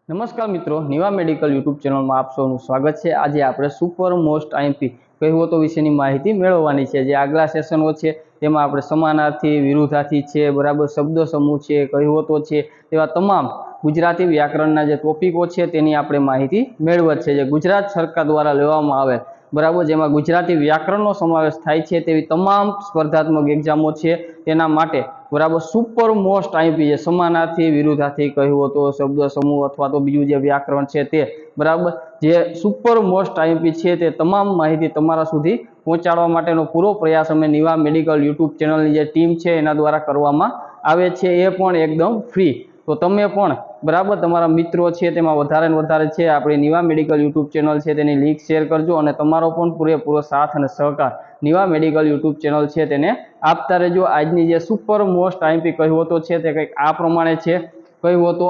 નમસ્કાર મિત્રો, Niva medical YouTube ચેનલમાં આપ સૌનું સ્વાગત છે। આજે આપણે સુપર મોસ્ટ આઈએમપી કહેવતો વિશેની માહિતી મેળવવાની છે। જે આગલા સેશનો છે તેમાં આપણે સમાનાર્થી, વિરુદ્ધાર્થી છે, બરાબર, શબ્દ સમૂહ છે, કહેવતો છે, તેવા તમામ ગુજરાતી વ્યાકરણના જે ટોપિકો છે તેની આપણે માહિતી મેળવત છે। જે ગુજરાત સરકાર દ્વારા લેવામાં આવે, બરાબર, જેમાં ગુજરાતી વ્યાકરણનો સમાવેશ થાય છે તેવી તમામ સ્પર્ધાત્મક એક્ઝામો છે તેના માટે, બરાબર, સુપર મોસ્ટ આઈએમપી જે સમાનાર્થી, વિરુદ્ધાર્થી, કહેવતો, શબ્દ સમૂહ અથવા તો બીજું જે વ્યાકરણ છે તે, બરાબર, જે સુપર મોસ્ટ આઈએમપી છે તે તમામ માહિતી તમારા સુધી પહોંચાડવા માટેનો પૂરો પ્રયાસ અમે નિવા મેડિકલ યુટ્યુબ ચેનલની જે ટીમ છે એના દ્વારા કરવામાં આવે છે, એ પણ એકદમ ફ્રી। તો તમે પણ, બરાબર, તમારા મિત્રો છે તેમાં વધારે ને વધારે છે આપણી નિવા મેડિકલ યુટ્યુબ ચેનલ છે તેની લિંક શેર કરજો અને તમારો પણ પૂરેપૂરો સાથ અને સહકાર નિવા મેડિકલ યુટ્યુબ ચેનલ છે તેને આપતા રહેજો। આજની જે સુપર મોસ્ટ આઈએમપી કહેવતો છે તે કંઈક આ પ્રમાણે છે। કહેવતો: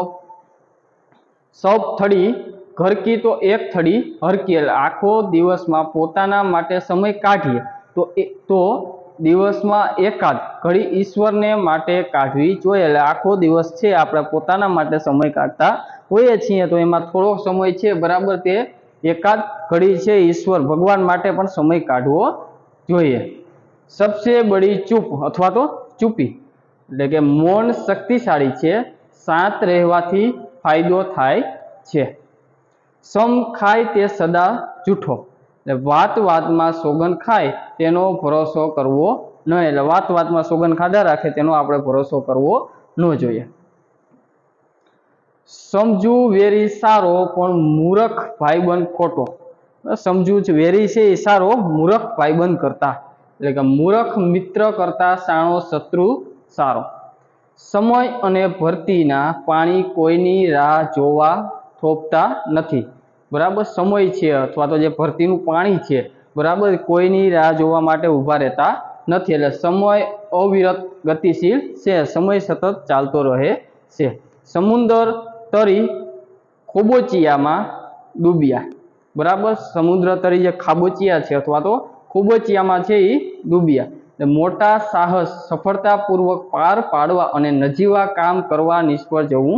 સબ થડી ઘરકી તો એક થડી હરકી, એટલે આખો દિવસમાં પોતાના માટે સમય કાઢીએ તો દિવસમાં એકાદ ઘડી ઈશ્વરને માટે કાઢવી જોઈએ। એટલે આખો દિવસ છે આપણે પોતાના માટે સમય કાઢતા હોઈએ છીએ, તો એમાં થોડો સમય છે, બરાબર, તે એકાદ ઘડી છે ઈશ્વર ભગવાન માટે પણ સમય કાઢવો જોઈએ। સબસે બડી ચૂપ અથવા તો ચૂપી, એટલે કે મૌન શક્તિશાળી છે, શાંત રહેવાથી ફાયદો થાય છે। સમ ખાય તે સદા જૂઠો, એટલે વાત વાતમાં સોગંદ ખાય તેનો ભરોસો કરવો નહીં, એટલે વાત વાતમાં સોગંદ ખાધા રાખે તેનો આપણે ભરોસો કરવો ન જોઈએ। સમજુ વેરી સારો પણ મૂર્ખ ભાઈબંધ ખોટો, સમજુ વેરી છે એ સારો, મૂર્ખ ભાઈબંધ કરતા, એટલે કે મૂર્ખ મિત્ર કરતા શાણો શત્રુ સારો। સમય અને ભરતીના પાણી કોઈની રાહ જોવા થોભતા નથી, બરાબર, સમય છે અથવા તો જે ભરતીનું પાણી છે, બરાબર, કોઈની રાહ જોવા માટે ઊભા રહેતા નથી, એટલે સમય અવિરત ગતિશીલ છે, સમય સતત ચાલતો રહે છે। સમુદ્ર તરી ખોબોચિયામાં ડૂબ્યા, બરાબર, સમુદ્ર તરી જે ખાબોચિયા છે અથવા તો ખોબોચિયામાં છે એ ડૂબ્યા। મોટા સાહસ સફળતાપૂર્વક પાર પાડવા અને નજીવા કામ કરવા નિષ્ફળ જવું,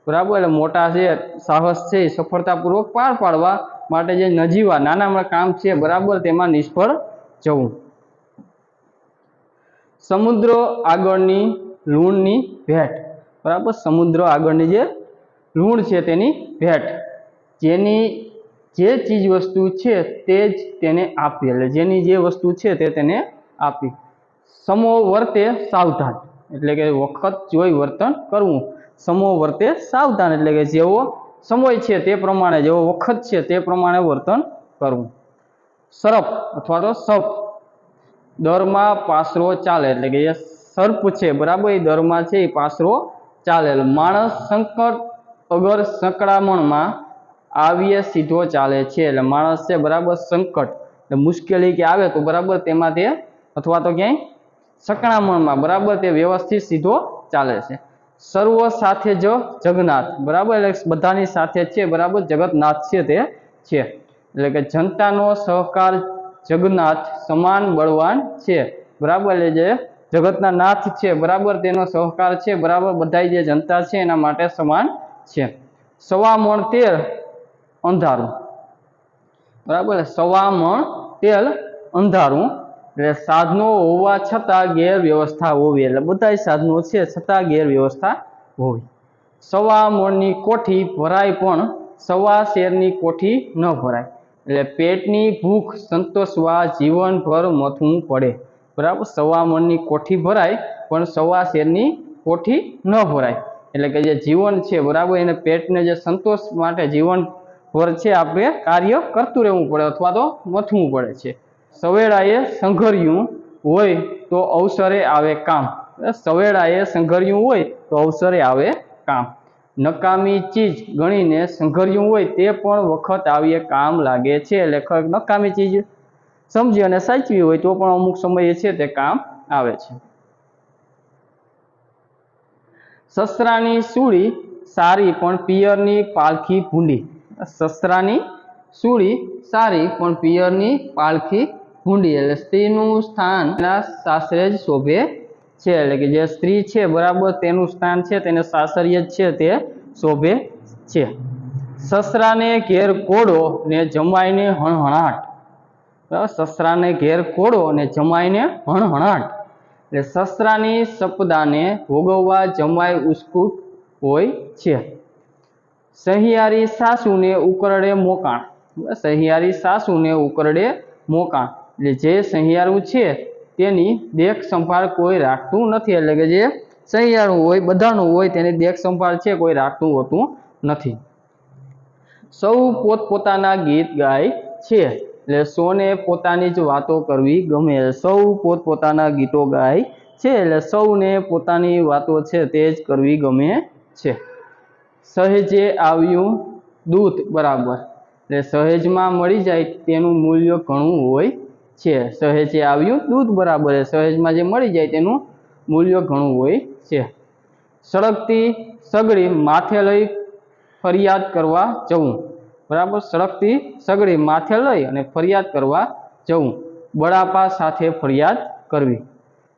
બરાબર, એટલે મોટા જે સાહસ છે એ સફળતાપૂર્વક પાર પાડવા માટે જે નજીવા નાના કામ છે, બરાબર, તેમાં નિષ્ફળ જવું। સમુદ્ર આગળની લૂણની ભેટ, બરાબર, સમુદ્ર આગળની જે લૂણ છે તેની ભેટ, જેની જે ચીજ વસ્તુ છે તે જ તેને આપી, એટલે જેની જે વસ્તુ છે તે તેને આપી। સમો વર્તે સાવધાન, એટલે કે વખત જોઈ વર્તન કરવું, સમો વર્તે સાવધાન, એટલે કે જેવો સમય છે તે પ્રમાણે, જેવો વખત છે તે પ્રમાણે વર્તન કરવું। સર્પ અથવા તો સર્પ, દરમાં પાસરો ચાલે, એટલે કે જે સર્પ છે, બરાબર, એ દરમાં છે એ પાસરો ચાલે, એટલે માણસ સંકટ અગર સંકળામણમાં આવીએ સીધો ચાલે છે, એટલે માણસ છે, બરાબર, સંકટ એટલે મુશ્કેલી કે આવે તો, બરાબર, તેમાં તે અથવા તો ક્યાંય સંકળામણમાં, બરાબર, તે વ્યવસ્થિત સીધો ચાલે છે। સર્વ સાથે જ જગન્નાથ, બરાબર, એટલે બધાની સાથે છે, બરાબર, જગતનાથ છે તે છે, એટલે કે જનતાનો સહકાર જગન્નાથ સમાન બળવાન છે, બરાબર, એટલે જે જગતના નાથ છે, બરાબર, તેનો સહકાર છે, બરાબર, બધા જે જનતા છે એના માટે સમાન છે। સવા મણ તેલ અંધારું, બરાબર, સવા મણ તેલ અંધારું, એટલે સાધનો હોવા છતાં ગેરવ્યવસ્થા હોવી, એટલે બધા સાધનો છે છતાં ગેરવ્યવસ્થા હોવી। સવા મણની કોઠી ભરાય પણ સવા શેરની કોઠી ન ભરાય, એટલે પેટની ભૂખ સંતોષવા જીવનભર મથવું પડે, બરાબર, સવા મણની કોઠી ભરાય પણ સવા શેરની કોઠી ન ભરાય, એટલે કે જે જીવન છે, બરાબર, એને પેટને જે સંતોષ માટે જીવનભર છે આપણે કાર્ય કરતું રહેવું પડે અથવા તો મથવું પડે છે। સવેળાએ સંઘર્યું હોય તો અવસરે આવે કામ, સવેળાએ સંઘર્યું હોય તો અવસરે આવે કામ। નકામી ચીજ ગણીને સંઘર્યું હોય તે પણ વખત આવીએ કામ લાગે છે, એટલે નકામી ચીજ સમજી અને સાચવી હોય તો પણ અમુક સમયે છે તે કામ આવે છે। સસરાની સૂળી સારી પણ પિયરની પાલખી ભૂંડી, સસરાની સૂળી સારી પણ પિયરની પાલખી ભૂંડી, એટલે સ્ત્રીનું સ્થાન એના સાસરે જ શોભે છે, એટલે કે જે સ્ત્રી છે, બરાબર, તેનું સ્થાન છે તેને સાસરીએ જ છે તે શોભે છે। સસરાને ઘેર ઘોડો ને જમાઈને હણહણાટ. બરાબર, સસરાને ઘેર ઘોડો ને જમાઈને હણહણાટ. એટલે સસરાની સપદાને ભોગવવા જમાઈ ઉસ્કુટ હોય છે. સહિયારી સાસુને ઉકરડે મોકાણ. સહિયારી સાસુને ઉકરડે મોકાણ. એટલે જે સહિયારું છે તેની દેખ સંભાળ કોઈ રાખતું નથી. એટલે કે જે સહિયારું હોય, બધાનું હોય, તેની દેખ સંભાળ છે કોઈ રાખતું હોતું નથી. સૌ પોતપોતાના ગીત ગાય છે. એટલે સૌને પોતાની જ વાતો કરવી ગમે. સૌ પોતપોતાના ગીતો ગાય છે. એટલે સૌને પોતાની વાતો છે તે જ કરવી ગમે છે. સહેજે આવ્યું દૂધ બરાબર. એટલે સહેજમાં મળી જાય તેનું મૂલ્ય ઘણું હોય છે. સહેજે આવ્યું દૂધ બરાબર. સહેજમાં જે મળી જાય તેનું મૂલ્ય ઘણું હોય છે. સળગતી સગડી માથે લઈ ફરિયાદ કરવા જવું. બરાબર, સળગતી સગડી માથે લઈ અને ફરિયાદ કરવા જવું. બળાપા સાથે ફરિયાદ કરવી.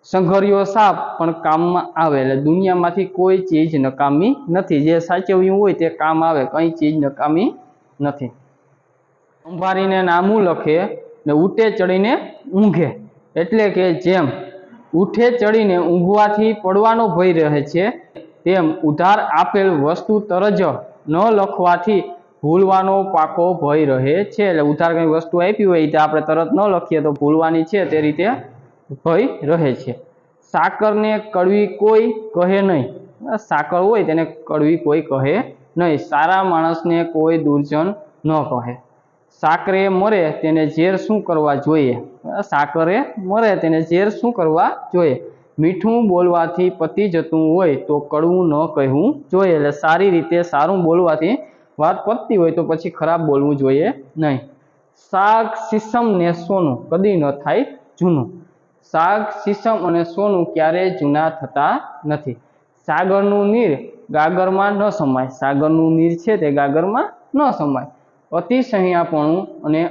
સંઘર્યો સાપ પણ કામમાં આવે. એટલે દુનિયામાંથી કોઈ ચીજ નકામી નથી. જે સાચવ્યું હોય તે કામ આવે, કઈ ચીજ નકામી નથી. સંભાળીને નામું લખે ને ઉઠે ચડીને ઊંઘે. એટલે કે જેમ ઉઠે ચડીને ઊંઘવાથી પડવાનો ભય રહે છે, તેમ ઉધાર આપેલ વસ્તુ તરજ ન લખવાથી ભૂલવાનો પાકો ભય રહે છે. એટલે ઉધાર કઈ વસ્તુ આપી હોય તો આપણે તરત ન લખીએ તો ભૂલવાની છે તે રીતે ભય રહે છે. સાકરને કડવી કોઈ કહે નહીં. સાકર હોય તેને કડવી કોઈ કહે નહીં. સારા માણસને કોઈ દુર્જન ન કહે. સાકરે મરે તેને ઝેર શું કરવા જોઈએ. સાકરે મરે તેને ઝેર શું કરવા જોઈએ. મીઠું બોલવાથી પતી જતું હોય તો કડવું ન કહેવું જોઈએ. એટલે સારી રીતે સારું બોલવાથી વાત પતતી હોય તો પછી ખરાબ બોલવું જોઈએ નહીં. શાક શીશમ ને સોનું કદી ન થાય જૂનું. શાક શીશમ અને સોનું ક્યારેય જૂના થતા નથી. સાગરનું નીર ગાગરમાં ન સમાય. સાગરનું નીર છે તે ગાગરમાં ન સમાય. અતિશયાપણું અને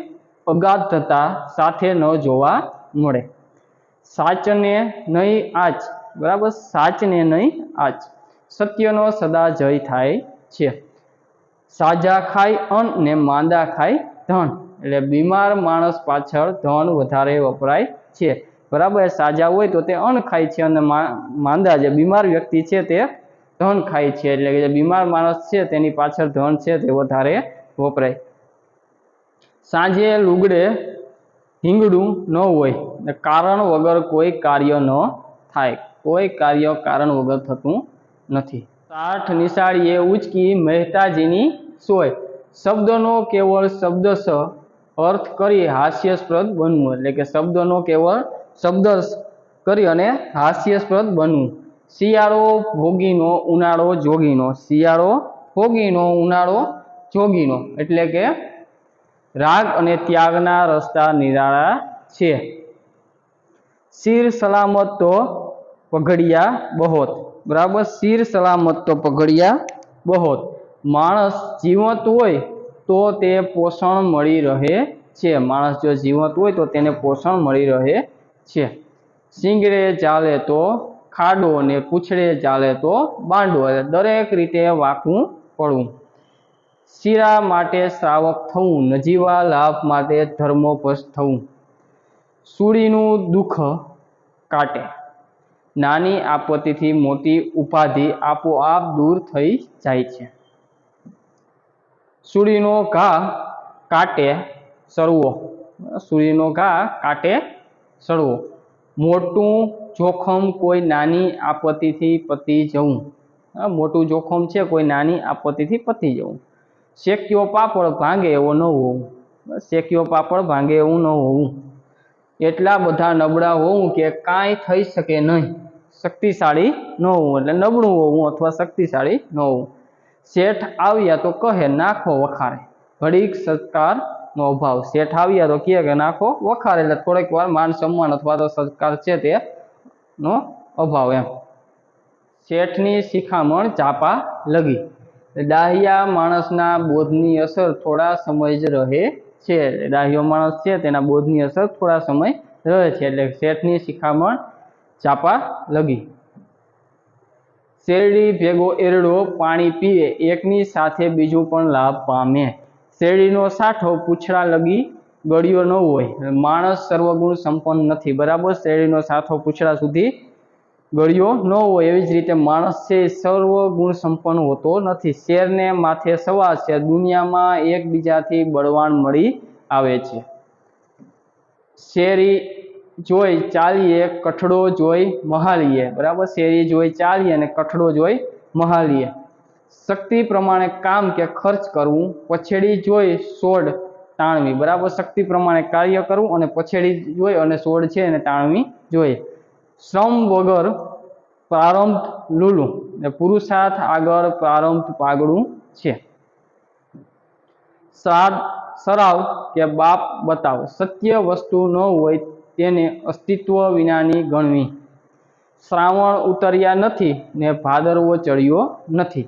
અગાધતા સાથે ન જોવા મળે. સાચને નહીં આચ. બરાબર, સાચને નહીં આચ. સત્યનો સદા જય થાય છે. સાજા ખાય અન્ન ને માંદા ખાય ધન. એટલે બીમાર માણસ પાછળ ધન વધારે વપરાય છે. બરાબર, સાજા હોય તો તે અન્ન ખાય છે અને માંદા જે બીમાર વ્યક્તિ છે તે ધન ખાય છે. એટલે કે જે બીમાર માણસ છે તેની પાછળ ધન છે તે વધારે વપરાય. સાંજે લુગડે હિંગડું ન હોય. કારણ વગર કોઈ કાર્ય ન થાય. કોઈ કાર્ય કારણ વગર થતું નથી. 60 નિશાળીએ ઉચકી મહેતાજીની સોય. શબ્દનો કેવળ શબ્દશ અર્થ કરી હાસ્યાસ્પદ બનવું. એટલે કે શબ્દનો કેવળ શબ્દ કરી અને હાસ્યાસ્પદ બનવું. શિયાળો ભોગીનો ઉનાળો જોગીનો. શિયાળો ભોગીનો ઉનાળો જોગીનો. એટલે કે રાગ અને ત્યાગના રસ્તા નિરાળા છે. શિર સલામત તો પગડિયા બહોત. બરાબર, શિર સલામત તો પગડિયા બહોત. માણસ જીવંત હોય તો તે પોષણ મળી રહે છે. માણસ જો જીવંત હોય તો તેને પોષણ મળી રહે છે. સિંગડે ચાલે તો ખાડો ને પૂછડે ચાલે તો બાંડો. દરેક રીતે વાંકું પડવું. શીરા માટે શ્રાવક થવું. નજીવા લાભ માટે ધર્મોપસ્થ થવું. સુડીનું દુઃખ કાટે. નાની આપત્તિથી મોટી ઉપાધિ આપોઆપ દૂર થઈ જાય છે. સુડીનો ઘા કાટે સળવો. સુડીનો ઘા કાટે સળવો. મોટું જોખમ કોઈ નાની આપત્તિથી પતી જવું. મોટું જોખમ છે કોઈ નાની આપત્તિથી પતી જવું. શેક્યો પાપડ ભાંગે એવો ન હોવું. શેક્યો પાપડ ભાંગે એવું ન હોવું. એટલા બધા નબળા હોવું કે કાંઈ થઈ શકે નહીં. શક્તિશાળી ન હોવું. એટલે નબળું હોવું અથવા શક્તિશાળી ન હોવું. શેઠ આવ્યા તો કહે નાખો વખારે. ઘડીક સત્કારનો અભાવ. શેઠ આવ્યા તો કહે કે નાખો વખારે. એટલે થોડીક વાર માન સન્માન અથવા તો સત્કાર છે તેનો અભાવ એમ. શેઠની શિખામણ ચાપા લગી. ડાહ્યા માણસના બોધની અસર થોડા સમય જ રહે છે. ડાહ્યો માણસ છે તેના બોધની અસર થોડા સમય રહે છે. એટલે શેઠની શિખામણ ચાપા લગી. શેરડી ભેગો એરડો પાણી પીવે, એકની સાથે બીજું પણ લાભ પામે। શેરડીનો સાઠો પૂંછડા લગી ગળ્યો ન હોય, માણસ સર્વગુણ સંપન્ન નથી। બરાબર, શેરડીનો સાઠો પૂંછડા સુધી ગળ્યો ન હોય એવી જ રીતે માણસ છે સર્વગુણ સંપન્ન હોતો નથી। શેરને માથે સવાર છે, દુનિયામાં એકબીજાથી બળવાન મળી આવે છે। શેરી જોઈ ચાલીએ, કઠડો જોઈ મહાલીએ। બરાબર, શેરી જોઈ ચાલીએ અને કઠડો જોઈ મહાલીએ। શક્તિ પ્રમાણે કામ કે ખર્ચ કરવું, પછેડી જોઈ સોડ તાણવી। બરાબર, શક્તિ પ્રમાણે કાર્ય કરવું અને પછેડી જોઈ અને સોડ છે એને તાણવી જોઈએ। શ્રમ વગર પ્રારંભ લૂલું, પુરુષાર્થ આગળ પ્રારંભ પાગડું છે। સરાવ કે બાપ બતાવ, સત્ય વસ્તુ ન હોય તેને અસ્તિત્વ વિનાની ગણવી। શ્રાવણ ઉતર્યા નથી ને ભાદરવો ચડ્યો નથી,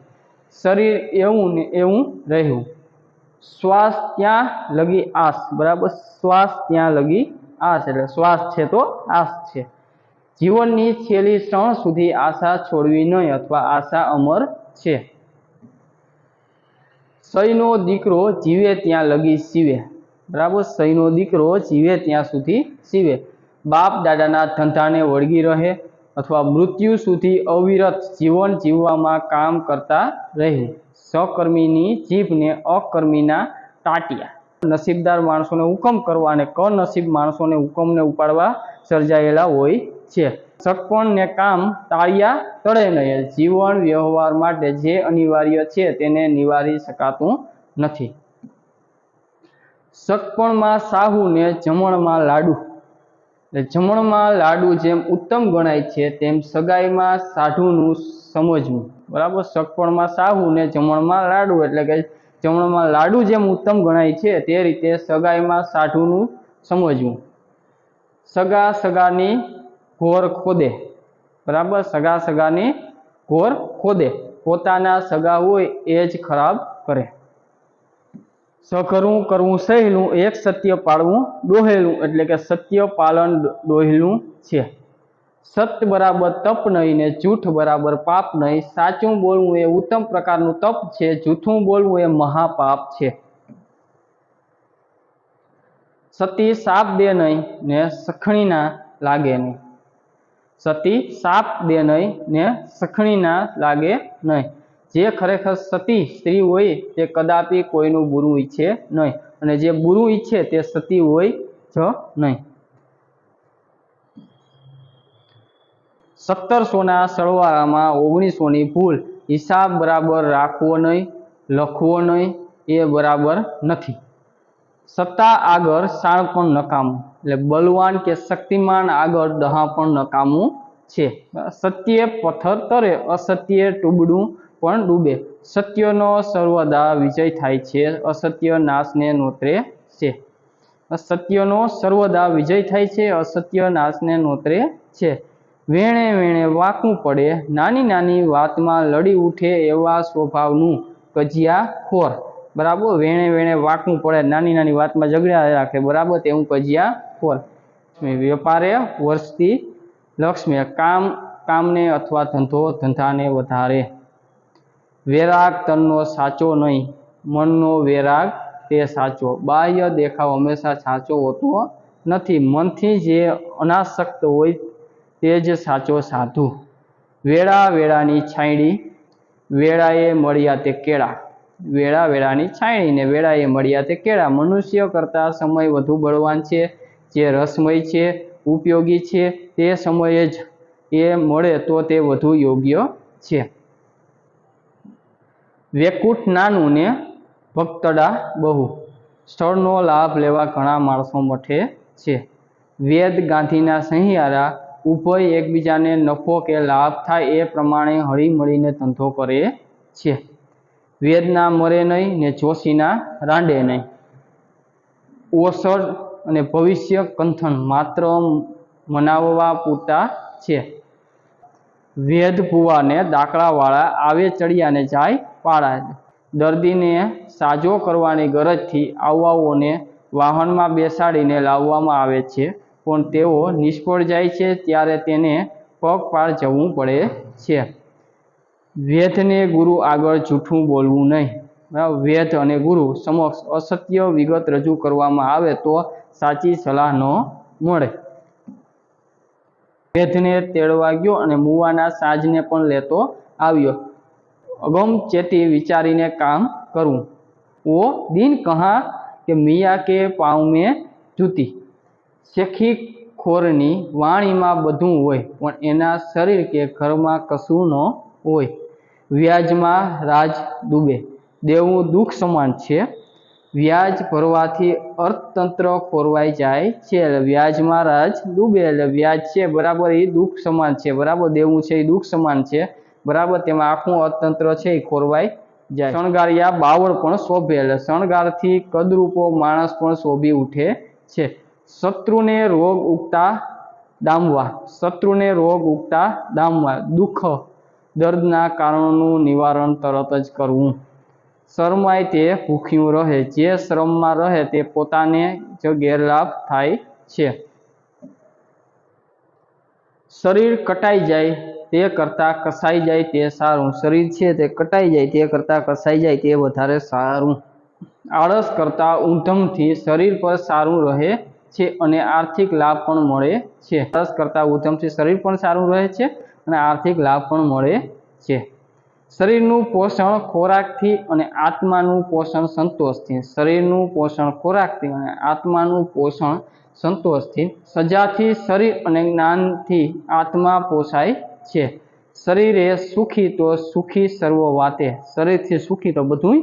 શરીર એવું ને એવું રહ્યું। શ્વાસ ત્યાં લગી આસ। બરાબર, શ્વાસ ત્યાં લગી આસ એટલે શ્વાસ છે તો આસ છે। જીવનની છેલ્લી ક્ષણ સુધી આશા છોડવી નહીં અથવા આશા અમર છે। સઈનો દીકરો જીવે ત્યાં લગી સીવે। બરાબર, સઈનો દીકરો જીવે ત્યાં સુધી સીવે। બાપ દાદાના ધંધાને વળગી રહે અથવા મૃત્યુ સુધી અવિરત જીવન જીવવામાં કામ કરતા રહેવું। સકર્મીની જીભને અકર્મીના ટાંટિયા। નસીબદાર માણસોને હુકમ કરવા અને કનસીબ માણસોને હુકમને ઉપાડવા સર્જાયેલા હોય છે। સગપણ ને કામ તાળિયા તળે નહીં, જીવન વ્યવહાર માટે જે અનિવાર્ય છે તેને નિવારી શકાતું નથી। સગપણમાં સાહુ ને જમણમાં લાડુ, જમણમાં લાડુ જેમ ઉત્તમ ગણાય છે તેમ સગાઈમાં સાઢુનું સમજવું। બરાબર, સગપણમાં સાહુ ને જમણમાં લાડુ એટલે કે જમણમાં લાડુ જેમ ઉત્તમ ગણાય છે તે રીતે સગાઈમાં સાઢુનું સમજવું। સગા સગાની ઘોર ખોદે। બરાબર, સગા સગાની ઘોર ખોદે, પોતાના સગા હોય એ જ ખરાબ કરે। સઘરું કરવું સહેલું, એક સત્ય પાળવું ડોહેલું એટલે કે સત્ય પાલન ડોહેલું છે। સત્ય બરાબર તપ નહીં ને જૂઠ બરાબર પાપ નહીં, સાચું બોલવું એ ઉત્તમ પ્રકારનું તપ છે, જૂઠું બોલવું એ મહાપાપ છે। સતી સાપ દે નહીં ને સખણીના લાગે નહીં, સતી સાપ દે નહીં ને સખણીના લાગે નહીં। જે ખરેખર સતી સ્ત્રી હોય તે કદાપી કોઈનું બુરું ઈચ્છે નહીં, અને જે બુરું ઈચ્છે તે સતી હોય જ નહીં। 1700ના સરવાળામાં 1900ની ભૂલ, હિસાબ બરાબર રાખવો નહીં, લખવો નહીં એ બરાબર નથી। સત્તા આગળ શાણપણ નકામું, એટલે બલવાન કે શક્તિમાન આગળ ડહાપણ નકામું છે। સત્યે પથ્થર તરે, અસત્યે ટુબડું પણ ડૂબે। સત્યનો સર્વદા વિજય થાય છે, અસત્ય નાશને નોતરે છે। સત્યનો સર્વદા વિજય થાય છે, અસત્ય નાશને નોતરે છે। વેણે વેણે વાંકવું પડે, નાની નાની વાતમાં લડી ઉઠે એવા સ્વભાવનું કજિયાખોર। બરાબર, વેણે વેણે વાંકવું પડે, નાની નાની વાતમાં ઝઘડા રાખે, બરાબર, તેવું કજિયાખોર। વેપારે વર્ષતી લક્ષ્મી, કામને અથવા ધંધો ધંધાને વધારે। વેરાગ તનનો સાચો નહીં, મનનો વેરાગ તે સાચો। બાહ્ય દેખાવ હંમેશા સાચો હોતો નથી, મનથી જે અનાસક્ત હોય તે જ સાચો સાધુ। વેળા વેળાની છાંયડી, વેળાએ મળ્યા તે કેળા। વેળા વેળાની છાંયડી ને વેળાએ મળ્યા તે કેળા। મનુષ્ય કરતાં સમય વધુ બળવાન છે, જે રસમય છે, ઉપયોગી છે, તે સમયે જ એ મળે તો તે વધુ યોગ્ય છે। વેકુટ નાનું ને ભક્તડા બહુ, સ્થળનો લાભ લેવા ઘણા માણસો મઠે છે। વેદ ગાંધીના સહિયારા, ઉભય એકબીજાને નફો કે લાભ થાય એ પ્રમાણે હળી મળીને ધંધો કરે છે। વેદના મરે નહીં ને જોશીના રાંડે નહીં, ઓસડ અને ભવિષ્ય કંથન માત્ર મનાવવા પૂરતા છે। વેદ ભુવાને દાખલાવાળા, આવે ચડિયાને જાય પાળા। દર્દીને સાજો કરવાની ગરજથી આવવાઓને વાહનમાં બેસાડીને લાવવામાં આવે છે, પણ તેઓ નિષ્ફળ જાય છે ત્યારે તેને પગપાળ જવું પડે છે। વેદને ગુરુ આગળ જૂઠું બોલવું નહીં. બરાબર, વેદ અને ગુરુ સમક્ષ અસત્ય વિગત રજૂ કરવામાં આવે તો સાચી સલાહ ન મળે. વેદને તેડવા ગયો અને મુવાના સાજને પણ લેતો આવ્યો. અગમચેતી વિચારીને કામ કરવું. ઓ દિન કહા કે મિયા કે પાँव में જૂતી. શેખી ખોરની વાણીમાં બધું હોય પણ એના શરીર કે ઘરમાં કશું ન હોય. વ્યાજમાં રાજ ડૂબે. દેવું દુઃખ સમાન છે. વ્યાજ ભરવાથી અર્થતંત્ર ખોરવાઈ જાય છે. એટલે વ્યાજમાં રાજ ડૂબે એટલે વ્યાજ છે બરાબર એ દુઃખ સમાન છે. બરાબર, દેવું છે એ દુઃખ સમાન છે. બરાબર, તેમાં આખું અર્થતંત્ર છે એ ખોરવાઈ જાય. શણગારિયા બાવળ પણ શોભે. એટલે શણગારથી કદરૂપો માણસ પણ શોભી ઉઠે છે. શત્રુને રોગ ઉગતા ડામવા. શત્રુને રોગ ઉગતા ડામવા. દુઃખ દર્દના કારણોનું નિવારણ તરત જ કરવું. શરમાય તે ભૂખ્યું રહે. જે શ્રમમાં રહે તે પોતાને જ ગેરલાભ થાય છે. શરીર કટાઈ જાય તે કરતાં કસાઈ જાય તે સારું. શરીર છે તે કટાઈ જાય તે કરતાં કસાઈ જાય તે વધારે સારું. આળસ કરતાં ઊધમથી શરીર પર સારું રહે છે અને આર્થિક લાભ પણ મળે છે. આળસ કરતાં ઊધમથી શરીર પણ સારું રહે છે અને આર્થિક લાભ પણ મળે છે. શરીરનું પોષણ ખોરાકથી અને આત્માનું પોષણ સંતોષથી. શરીરનું પોષણ ખોરાકથી અને આત્માનું પોષણ સંતોષથી. સજાથી શરીર અને જ્ઞાનથી આત્મા પોષાય છે. શરીરે સુખી તો સુખી સર્વ વાતે. શરીરથી સુખી તો બધું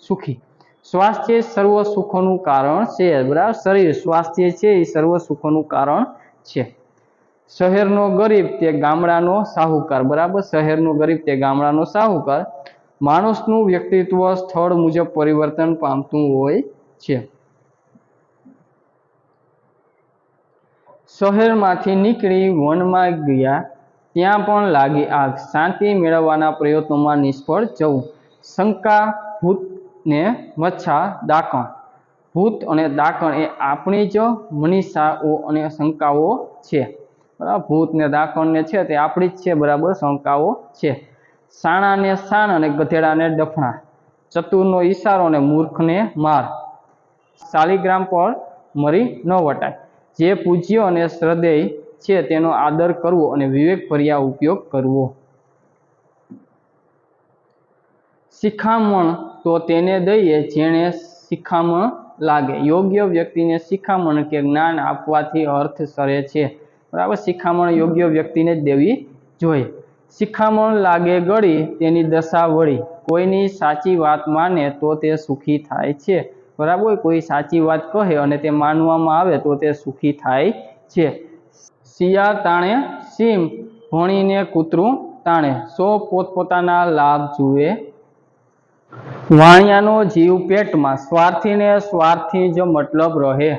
સુખી. સ્વાસ્થ્ય સર્વ સુખોનું કારણ છે. બરાબર, શરીર સ્વાસ્થ્ય છે એ સર્વ સુખોનું કારણ છે. શહેરનો ગરીબ તે ગામડાનો સાહુકાર. બરાબર, શહેરનો ગરીબ તે ગામડાનો સાહુકાર. માણસનું વ્યક્તિત્વ સ્થળ મુજબ પરિવર્તન પામતું હોય છે. શહેરમાંથી નીકળી વનમાં ગયા ત્યાં પણ લાગી આગ. શાંતિ મેળવવાના પ્રયત્નોમાં નિષ્ફળ જવું. શંકા ભૂત ને મચ્છા દાકણ. ભૂત અને દાકણ એ આપણી જ મનીષાઓ અને શંકાઓ છે. બરાબર, ભૂત ને દાકણ ને છે તે આપણી જ છે. બરાબર, શંકાઓ છે. શાણાને શાણ અને ગધેડાને ડફણા. ચતુરનો ઈશારો અને મૂર્ખને માર. શાલિગ્રામ પર મરી ન વટાય. જે પૂજ્ય અને શ્રદ્ધેય છે તેનો આદર કરવો અને વિવેકભર્યા ઉપયોગ કરવો. શિખામણ તો તેને દઈએ જેણે શિખામણ લાગે. યોગ્ય વ્યક્તિને શિખામણ કે જ્ઞાન આપવાથી અર્થ સરે છે. બરાબર, શિખામણ યોગ્ય વ્યક્તિને જ દેવી જોઈએ. શિખામણ લાગે ગળી તેની દશા વળી. કોઈની સાચી વાત માને તો તે સુખી થાય છે. બરાબર, કોઈ સાચી વાત કહે અને તે માનવામાં આવે તો તે સુખી થાય છે. શિયાળ તાણે સિંહ ભણીને કૂતરું તાણે. સૌ પોતપોતાના લાભ જુએ. વાણિયાનો જીવ પેટમાં. સ્વાર્થીને સ્વાર્થથી જ મતલબ રહે.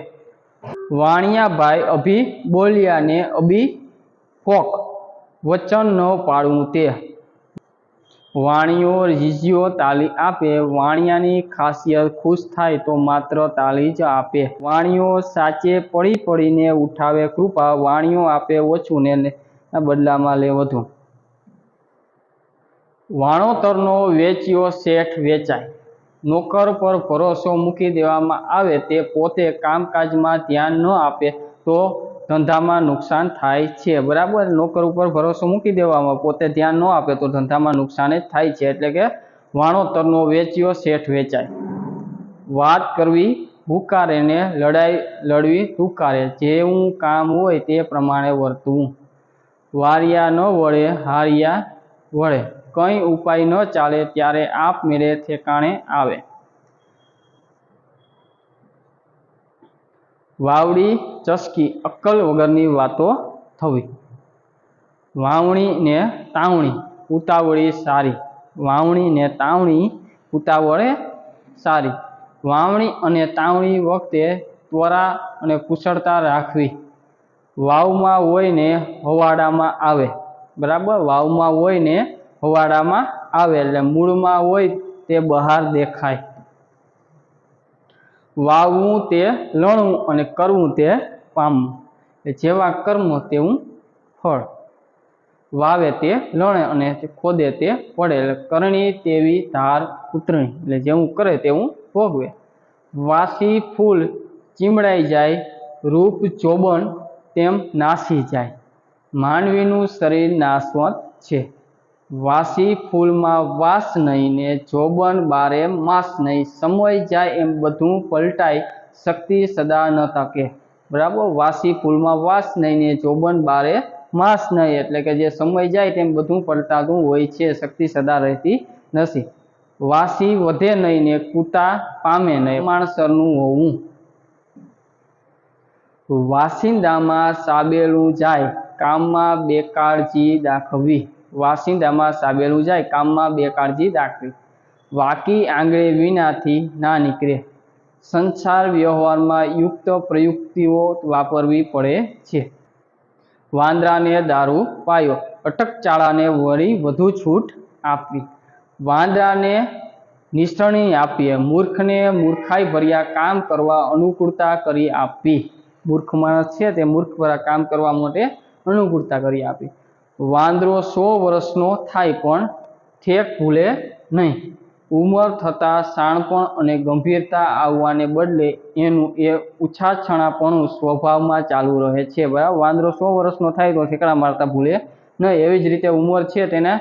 વાણિયાભાઈ અભી બોલ્યા ને અભી પોક. વચન ન પાળવું તે. વાણિયો રીઝિયો તાલી આપે. વાણિયાની ખાસિયત ખુશ થાય તો માત્ર તાલી જ આપે. વાણિયો સાચે પડી પડીને ઉઠાવે કૃપા. વાણિયો આપે ઓછું ને બદલામાં લે વધુ. વાણોતરનો વેચ્યો શેઠ વેચાય. નોકર પર ભરોસો મૂકી દેવામાં આવે તે પોતે કામકાજમાં ધ્યાન ન આપે તો ધંધામાં નુકસાન થાય છે. બરાબર, નોકર ઉપર ભરોસો મૂકી દેવામાં પોતે ધ્યાન ન આપે તો ધંધામાં નુકસાન જ થાય છે. એટલે કે વાણોતરનો વેચ્યો શેઠ વેચાય. વાત કરવી હુંકારે ને લડાઈ લડવી તુકારે. જેવું કામ હોય તે પ્રમાણે વર્તવું. વારિયા ન વળે હારિયા વળે. કંઈ ઉપાય ન ચાલે ત્યારે આપમેળે ઠેકાણે આવે. વાવડી ચસકી. અક્કલ વગરની વાતો થવી. વાવણી ને તાવણી ઉતાવળી સારી. વાવણી ને તાવણી ઉતાવળે સારી. વાવણી અને તાવણી વખતે ત્વરા અને કુશળતા રાખવી. વાવમાં હોય ને હવાડામાં આવે. બરાબર, વાવમાં હોય ને હવાડામાં આવે એટલે મૂળમાં હોય તે બહાર દેખાય. વાવવું તે લણવું અને કરવું તે પામવું. જેવા કર્મ તેવું ફળ. વાવે તે લણે અને ખોદે તે પડે, એટલે કરણી તેવી ધાર ઉતરણી, એટલે જેવું કરે તેવું ભોગવે. વાસી ફૂલ ચીમડાઈ જાય, રૂપ જોબન તેમ નાસી જાય, માનવીનું શરીર નાશવંત છે. વાસી ફૂલમાં વાસ નહીં ને જોબન બારે માસ નહીં, સમય જાય એમ બધું પલટાય, શક્તિ સદા ન તકે. બરાબર, વાસી ફૂલમાં વાસ નહીં ને જોબન બારે માસ નહીં, એટલે કે જે સમય જાય તેમ બધું પલટાતું હોય છે, શક્તિ સદા રહેતી નથી. વાસી વધે નહીં ને કૂતા પામે નહીં, પ્રમાણસરનું હોવું. વાસિંદામાં સાબેલું જાય, કામમાં બેકાળજી દાખવી. વાસિંદામાં સાબેલું જાય, કામમાં બેકાળજી દાખવી. વાકી આંગળે વિનાથી ના નીકળે, સંસાર વ્યવહારમાં યુક્ત પ્રયુક્તિઓ વાપરવી પડે છે. વાંદરાને દારૂ પાયો, અટકચાળાને વળી વધુ છૂટ આપવી. વાંદરાને નિસરણી આપીએ, મૂર્ખને મૂર્ખાઈ ભર્યા કામ કરવા અનુકૂળતા કરી આપવી. મૂર્ખ માણસ છે તે મૂર્ખભરા કામ કરવા માટે અનુકૂળતા કરી આપી. વાંદરો 100 વર્ષનો થાય પણ ઠેક ભૂલે નહીં. ઉંમર થતાં શાણપણ અને ગંભીરતા આવવાને બદલે એનું એ ઉછાછણાપણું સ્વભાવમાં ચાલુ રહે છે. બરાબર, વાંદરો 100 વર્ષનો થાય તો ઠેકડા મારતા ભૂલે નહીં. એવી જ રીતે ઉંમર છે તેને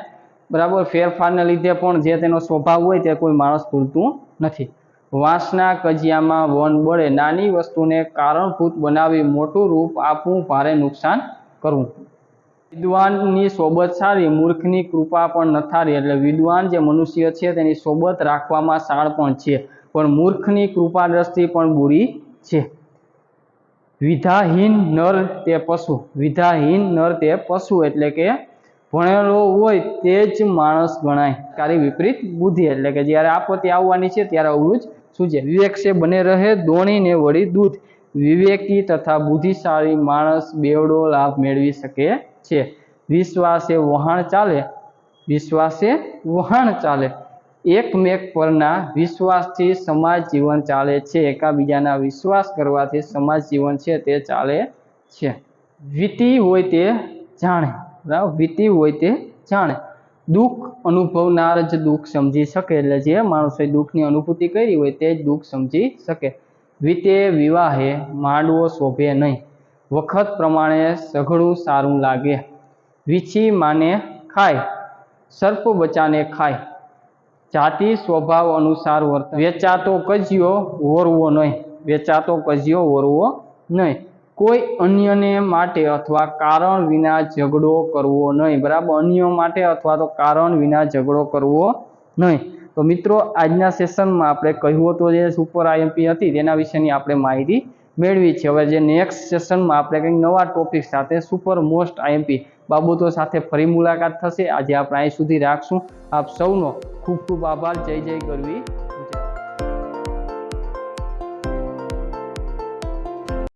બરાબર ફેરફારને લીધે પણ જે તેનો સ્વભાવ હોય તે કોઈ માણસ ભૂલતું નથી. વાંસના કજિયામાં વન બળે, નાની વસ્તુને કારણભૂત બનાવી મોટું રૂપ આપવું, ભારે નુકસાન કરવું. વિદ્વાનની સોબત સારી, મૂર્ખની કૃપા પણ નથારી. એટલે વિદ્વાન જે મનુષ્ય છે તેની સોબત રાખવામાં સાર પણ છે, પણ મૂર્ખની કૃપા દ્રષ્ટિ પણ બુરી છે. વિધાહીન નર તે પશુ, વિધાહીન નર તે પશુ એટલે કે ભણેલો હોય તે જ માણસ ગણાય. કાર્ય વિપરીત બુદ્ધિ, એટલે કે જ્યારે આપત્તિ આવવાની છે ત્યારે અવળું જ સૂજે. વિવેક છે બને રહે દોણીને વળી દૂધ, વિવેકી તથા બુદ્ધિશાળી માણસ બેવડો લાભ મેળવી શકે છે. વિશ્વાસે વહાણ ચાલે, વિશ્વાસે વહાણ ચાલે, એકમેક પરના વિશ્વાસથી સમાજ જીવન ચાલે છે. એકાબીજાના વિશ્વાસ કરવાથી સમાજ જીવન છે તે ચાલે છે. વીતી હોય તે જાણે, બરાબર, વીતી હોય તે જાણે. દુઃખ અનુભવનાર જ દુઃખ સમજી શકે, એટલે જે માણસોએ દુઃખની અનુભૂતિ કરી હોય તે જ દુઃખ સમજી શકે. વીતે વિવાહે માંડવો શોભે નહીં, વખત પ્રમાણે સઘળું સારું લાગે. વીછી માને ખાય, સર્પ બચાને ખાય, જાતિ સ્વભાવ અનુસાર વર્તન. વેચાતો કજિયો વરવો નહીં, વેચાતો કજિયો વરવો નહીં. કોઈ અન્યને માટે અથવા કારણ વિના ઝઘડો કરવો નહીં. બરાબર, અન્ય માટે અથવા તો કારણ વિના ઝઘડો કરવો નહીં. તો મિત્રો, આજના સેશનમાં આપણે કહ્યું હતું જે સુપર આઈએમપી હતી તેના વિશેની આપણે માહિતી મેળવી છે. હવે જે નેક્સ્ટ સેશનમાં આપણે કંઈક નવા ટોપિક સાથે સુપર મોસ્ટ આઈએમપી બાબતો સાથે ફરી મુલાકાત થશે. આજે આપણે અહીં સુધી રાખશું. આપ સૌનો ખૂબ ખૂબ આભાર. જય જય ગરવી.